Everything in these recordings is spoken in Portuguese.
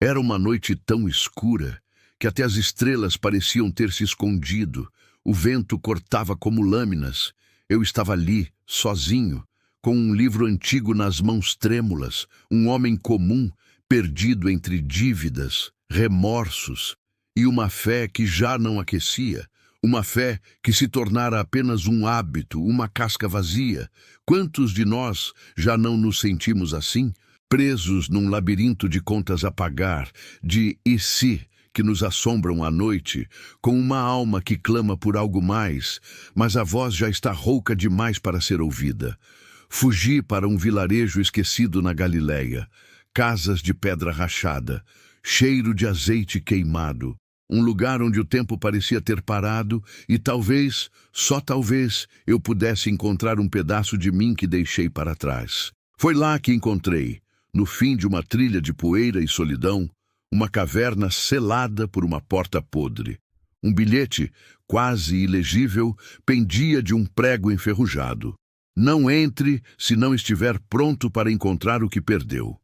Era uma noite tão escura que até as estrelas pareciam ter se escondido. O vento cortava como lâminas. Eu estava ali, sozinho, com um livro antigo nas mãos trêmulas, um homem comum, perdido entre dívidas, remorsos e uma fé que já não aquecia, uma fé que se tornara apenas um hábito, uma casca vazia. Quantos de nós já não nos sentimos assim, presos num labirinto de contas a pagar, de e se, que nos assombram à noite, com uma alma que clama por algo mais, mas a voz já está rouca demais para ser ouvida. Fugi para um vilarejo esquecido na Galileia, casas de pedra rachada, cheiro de azeite queimado, um lugar onde o tempo parecia ter parado e talvez, só talvez, eu pudesse encontrar um pedaço de mim que deixei para trás. Foi lá que encontrei, no fim de uma trilha de poeira e solidão, uma caverna selada por uma porta podre. Um bilhete, quase ilegível, pendia de um prego enferrujado. Não entre se não estiver pronto para encontrar o que perdeu.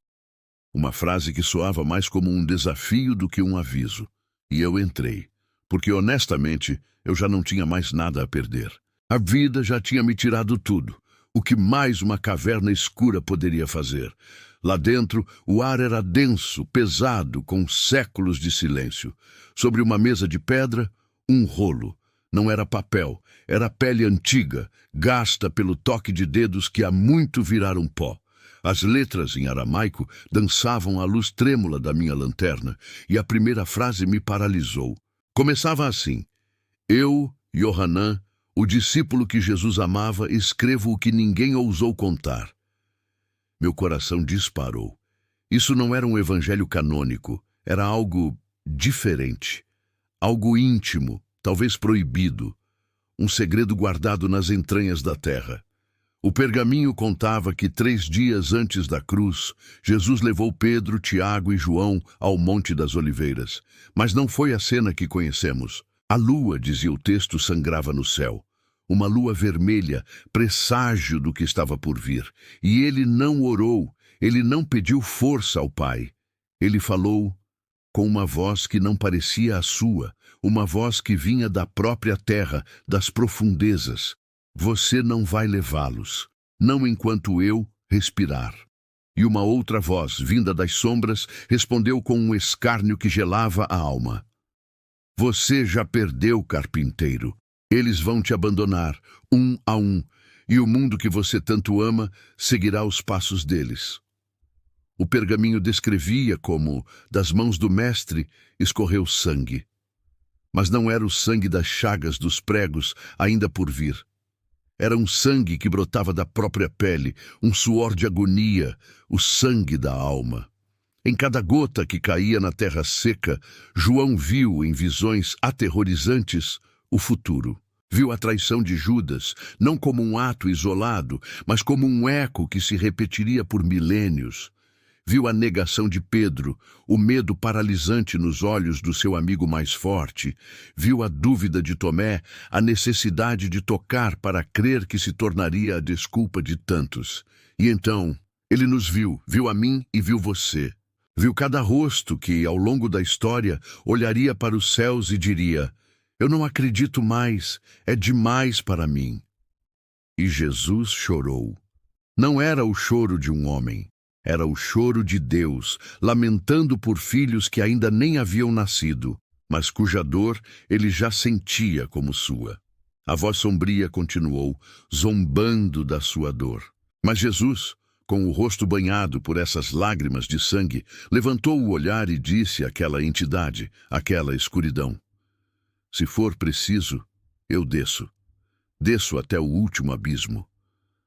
Uma frase que soava mais como um desafio do que um aviso. E eu entrei, porque honestamente eu já não tinha mais nada a perder. A vida já tinha me tirado tudo. O que mais uma caverna escura poderia fazer? Lá dentro, o ar era denso, pesado, com séculos de silêncio. Sobre uma mesa de pedra, um rolo. Não era papel, era pele antiga, gasta pelo toque de dedos que há muito viraram pó. As letras em aramaico dançavam à luz trêmula da minha lanterna, e a primeira frase me paralisou. Começava assim: Eu, Yohanan, o discípulo que Jesus amava, escrevo o que ninguém ousou contar. Meu coração disparou. Isso não era um evangelho canônico, era algo diferente, algo íntimo, talvez proibido, um segredo guardado nas entranhas da terra. O pergaminho contava que 3 dias antes da cruz, Jesus levou Pedro, Tiago e João ao Monte das Oliveiras. Mas não foi a cena que conhecemos. A lua, dizia o texto, sangrava no céu. Uma lua vermelha, presságio do que estava por vir. E ele não orou, ele não pediu força ao Pai. Ele falou com uma voz que não parecia a sua, uma voz que vinha da própria terra, das profundezas. Você não vai levá-los, não enquanto eu respirar. E uma outra voz, vinda das sombras, respondeu com um escárnio que gelava a alma. Você já perdeu, carpinteiro. Eles vão te abandonar, um a um, e o mundo que você tanto ama seguirá os passos deles. O pergaminho descrevia como, das mãos do mestre, escorreu sangue. Mas não era o sangue das chagas dos pregos ainda por vir. Era um sangue que brotava da própria pele, um suor de agonia, o sangue da alma. Em cada gota que caía na terra seca, João viu, em visões aterrorizantes, o futuro. Viu a traição de Judas, não como um ato isolado, mas como um eco que se repetiria por milênios. Viu a negação de Pedro, o medo paralisante nos olhos do seu amigo mais forte. Viu a dúvida de Tomé, a necessidade de tocar para crer que se tornaria a desculpa de tantos. E então, ele nos viu, viu a mim e viu você. Viu cada rosto que, ao longo da história, olharia para os céus e diria: Eu não acredito mais, é demais para mim. E Jesus chorou. Não era o choro de um homem. Era o choro de Deus, lamentando por filhos que ainda nem haviam nascido, mas cuja dor ele já sentia como sua. A voz sombria continuou, zombando da sua dor. Mas Jesus, com o rosto banhado por essas lágrimas de sangue, levantou o olhar e disse àquela entidade, àquela escuridão: Se for preciso, eu desço. Desço até o último abismo,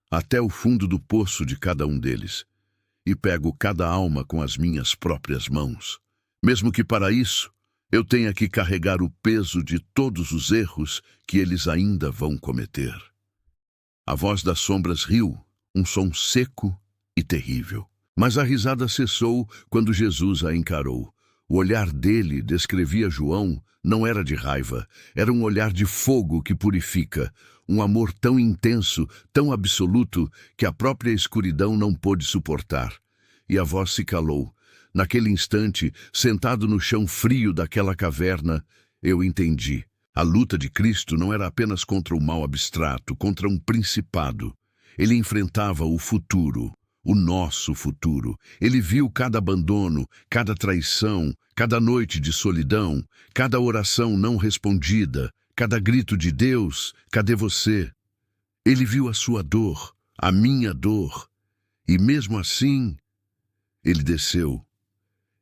até o fundo do poço de cada um deles. E pego cada alma com as minhas próprias mãos, mesmo que para isso eu tenha que carregar o peso de todos os erros que eles ainda vão cometer. A voz das sombras riu, um som seco e terrível. Mas a risada cessou quando Jesus a encarou. O olhar dele, descrevia João, não era de raiva, era um olhar de fogo que purifica, um amor tão intenso, tão absoluto, que a própria escuridão não pôde suportar. E a voz se calou. Naquele instante, sentado no chão frio daquela caverna, eu entendi. A luta de Cristo não era apenas contra o mal abstrato, contra um principado. Ele enfrentava o futuro, o nosso futuro. Ele viu cada abandono, cada traição, cada noite de solidão, cada oração não respondida, cada grito de Deus, cadê você? Ele viu a sua dor, a minha dor. E mesmo assim, ele desceu.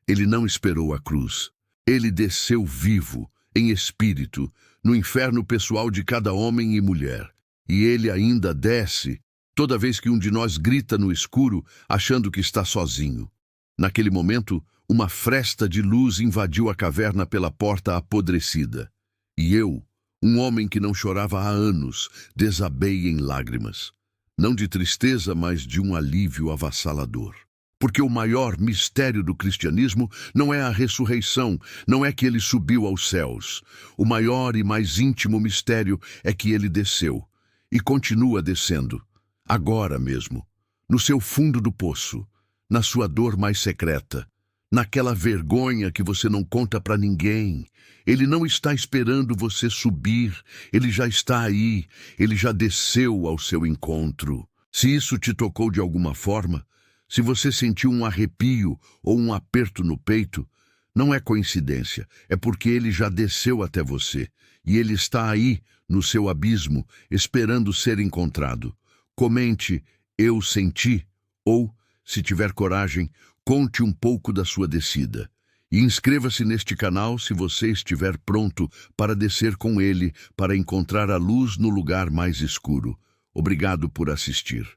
Ele não esperou a cruz. Ele desceu vivo, em espírito, no inferno pessoal de cada homem e mulher. E ele ainda desce toda vez que um de nós grita no escuro, achando que está sozinho. Naquele momento, uma fresta de luz invadiu a caverna pela porta apodrecida. E eu, um homem que não chorava há anos, desabei em lágrimas. Não de tristeza, mas de um alívio avassalador. Porque o maior mistério do cristianismo não é a ressurreição, não é que ele subiu aos céus. O maior e mais íntimo mistério é que ele desceu e continua descendo, agora mesmo, no seu fundo do poço, na sua dor mais secreta, naquela vergonha que você não conta para ninguém. Ele não está esperando você subir, ele já está aí, ele já desceu ao seu encontro. Se isso te tocou de alguma forma, se você sentiu um arrepio ou um aperto no peito, não é coincidência, é porque ele já desceu até você e ele está aí, no seu abismo, esperando ser encontrado. Comente, eu senti, ou, se tiver coragem, conte um pouco da sua descida. E inscreva-se neste canal se você estiver pronto para descer com ele, para encontrar a luz no lugar mais escuro. Obrigado por assistir.